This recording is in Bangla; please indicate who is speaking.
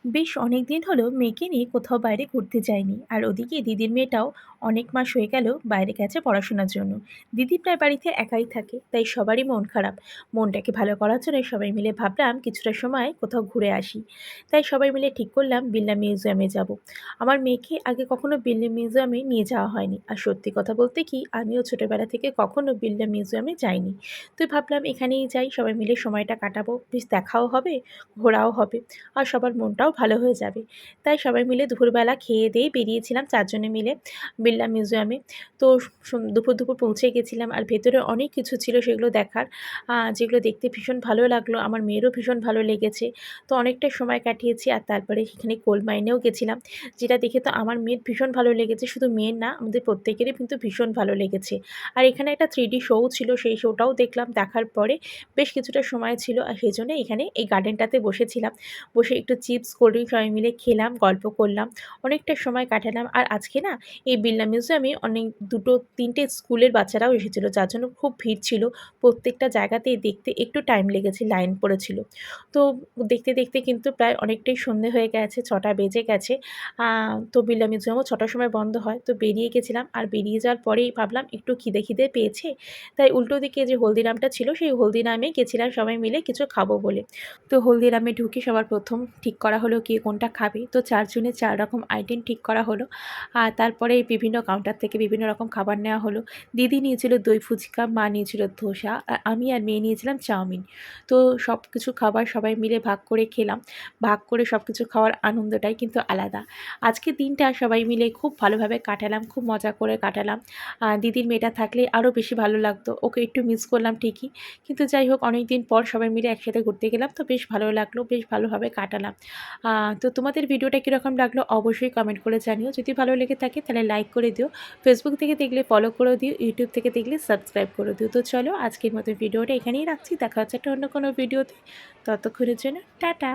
Speaker 1: বেশ অনেকদিন হলো মেয়েকে নিয়ে কোথাও বাইরে ঘুরতে যাইনি। আর ওদিকে দিদির মেয়েটাও অনেক মাস হয়ে গেল বাইরে গেছে পড়াশোনার জন্য। দিদি প্রায় বাড়িতে একাই থাকে, তাই সবারই মন খারাপ। মনটাকে ভালো করার জন্য সবাই মিলে ভাবলাম কিছুটা সময় কোথাও ঘুরে আসি। তাই সবাই মিলে ঠিক করলাম বিড়লা মিউজিয়ামে যাব। আমার মেয়েকে আগে কখনো বিড়লা মিউজিয়ামে নিয়ে যাওয়া হয়নি, আর সত্যি কথা বলতে কি আমিও ছোটবেলা থেকে কখনো বিড়লা মিউজিয়ামে যাইনি। তো ভাবলাম এখানেই যাই, সবাই মিলে সময়টা কাটাবো, বেশ দেখাও হবে, ঘোরাও হবে, আর সবার মনটাও ভালো হয়ে যাবে। তাই সবাই মিলে দুপুরবেলা খেয়ে-দেয়ে বেরিয়েছিলাম ৪ জনে মিলে বিড়লা মিউজিয়ামে। তো দুপুর পৌঁছে গেছিলাম, আর ভেতরে অনেক কিছু ছিল সেগুলো দেখার, যেগুলো দেখতে ভীষণ ভালো লাগলো। আমার মেয়েরও ভীষণ ভালো লেগেছে। তো অনেকটা সময় কাটিয়েছি, আর তারপরে সেখানে কোল মাইনেও গেছিলাম, যেটা দেখে তো আমার মেয়ের ভীষণ ভালো লেগেছে। শুধু মেয়ের না, আমাদের প্রত্যেকেরই কিন্তু ভীষণ ভালো লেগেছে। আর এখানে একটা 3D শোও ছিল, সেই শোটাও দেখলাম। দেখার পরে বেশ কিছুটা সময় ছিল, আর সেজন্য এখানে এই গার্ডেনটাতে বসেছিলাম। বসে একটু চিপস, কোল্ড ড্রিঙ্ক সবাই মিলে খেলাম, গল্প করলাম, অনেকটা সময় কাটালাম। আর আজকে না এই বিড়লা মিউজিয়ামে অনেক ২-৩টে স্কুলের বাচ্চারাও এসেছিল, যার জন্য খুব ভিড় ছিল। প্রত্যেকটা জায়গাতেই দেখতে একটু টাইম লেগেছে, লাইন পড়েছিল। তো দেখতে, দেখতে কিন্তু প্রায় অনেকটাই সন্ধে হয়ে গেছে, ৬টা বেজে গেছে। তো বিড়লা মিউজিয়ামও ৬টার সময় বন্ধ হয়। তো বেরিয়ে গেছিলাম, আর বেরিয়ে যাওয়ার পরেই ভাবলাম একটু খিদে পেয়েছে। তাই উল্টো দিকে যে হলদিরামটা ছিল, সেই হলদিরামে গেছিলাম সবাই মিলে কিছু খাবো বলে। তো হলদিরামে ঢুকে সবার ১ম ঠিক করা হলো কে কোনটা খাবে। তো ৪ জনের ৪ রকম আইটেম ঠিক করা হলো। আর তারপরে বিভিন্ন কাউন্টার থেকে বিভিন্ন রকম খাবার নেওয়া হলো। দিদি নিয়েছিল দই ফুচকা, মা নিয়েছিল ধোসা, আর আমি আর মেয়ে নিয়েছিলাম চাউমিন। তো সবকিছু খাবার সবাই মিলে ভাগ করে খেলাম। ভাগ করে সবকিছু খাওয়ার আনন্দটাই কিন্তু আলাদা। আজকের দিনটা সবাই মিলে খুব ভালোভাবে কাটালাম, খুব মজা করে কাটালাম। দিদির মেয়েটা থাকলে আরও বেশি ভালো লাগতো। ওকে একটু মিস করলাম ঠিকই। কিন্তু যাই হোক, অনেকদিন পর সবাই মিলে একসাথে ঘুরতে গেলাম, তো বেশ ভালো লাগলো, বেশ ভালোভাবে কাটালাম। তো তোমাদের ভিডিওটা কীরকম লাগলো অবশ্যই কমেন্ট করে জানিও। যদি ভালো লেগে থাকে তাহলে লাইক করে দিও। ফেসবুক থেকে দেখলে ফলো করে দিও, ইউটিউব থেকে দেখলে সাবস্ক্রাইব করে দিও। তো চলো আজকের মতো ভিডিওটা এখানেই রাখছি। দেখা হচ্ছে একটা অন্য কোনো ভিডিওতে। ততক্ষণের জন্য টাটা।